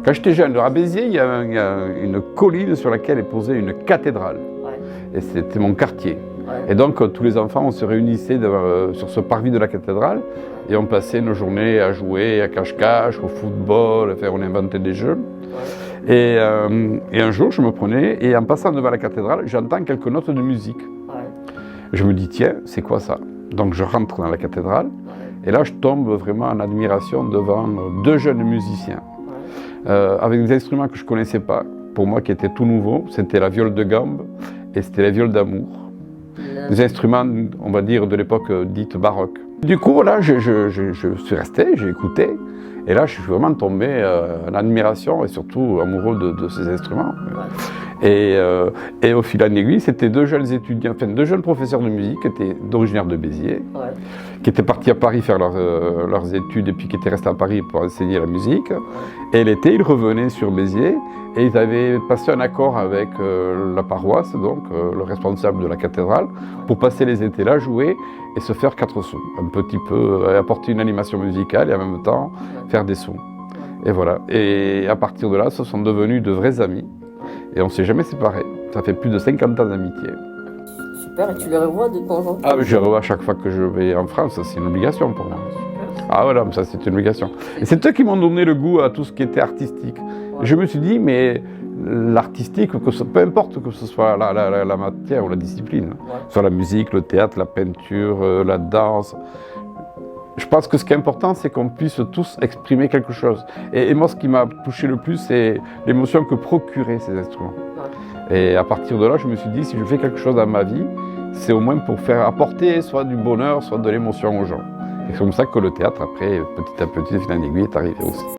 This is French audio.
Quand j'étais jeune, à Béziers, il y a une colline sur laquelle est posée une cathédrale. Ouais. Et c'était mon quartier. Ouais. Et donc, tous les enfants, on se réunissait sur ce parvis de la cathédrale et on passait nos journées à jouer à cache-cache, au football, enfin, on inventait des jeux. Ouais. Et un jour, je me prenais et en passant devant la cathédrale, j'entends quelques notes de musique. Ouais. Je me dis, tiens, c'est quoi ça? Donc, je rentre dans la cathédrale et là, je tombe vraiment en admiration devant deux jeunes musiciens avec des instruments que je ne connaissais pas. Pour moi, qui étaient tout nouveaux, c'était la viole de gambe et c'était la viole d'amour. Des instruments, on va dire, de l'époque dite baroque. Du coup, voilà, je suis resté, j'ai écouté, et là, je suis vraiment tombé en admiration et surtout amoureux de ces instruments. Et au fil en aiguille, c'était deux jeunes étudiants, enfin deux jeunes professeurs de musique qui étaient originaires de Béziers, qui étaient partis à Paris faire leurs études et puis qui étaient restés à Paris pour enseigner la musique. Et l'été, ils revenaient sur Béziers et ils avaient passé un accord avec la paroisse, donc le responsable de la cathédrale, pour passer les étés là, jouer et se faire 4 sous. Un petit peu apporter une animation musicale et en même temps faire des sous. Et voilà. Et à partir de là, ce sont devenus de vrais amis. Et on ne s'est jamais séparés. Ça fait plus de 50 ans d'amitié. Super, et tu les revois de temps en temps? Ah, je les revois chaque fois que je vais en France, c'est une obligation pour moi. Super. Ah voilà, ça c'est une obligation. Et c'est eux qui m'ont donné le goût à tout ce qui était artistique. Je me suis dit, mais l'artistique, peu importe que ce soit la matière ou la discipline, soit la musique, le théâtre, la peinture, la danse, je pense que ce qui est important, c'est qu'on puisse tous exprimer quelque chose. Et moi, ce qui m'a touché le plus, c'est l'émotion que procuraient ces instruments. Et à partir de là, je me suis dit, si je fais quelque chose dans ma vie, c'est au moins pour faire apporter soit du bonheur, soit de l'émotion aux gens. Et c'est comme ça que le théâtre, après, petit à petit, de fil en aiguille, est arrivé aussi.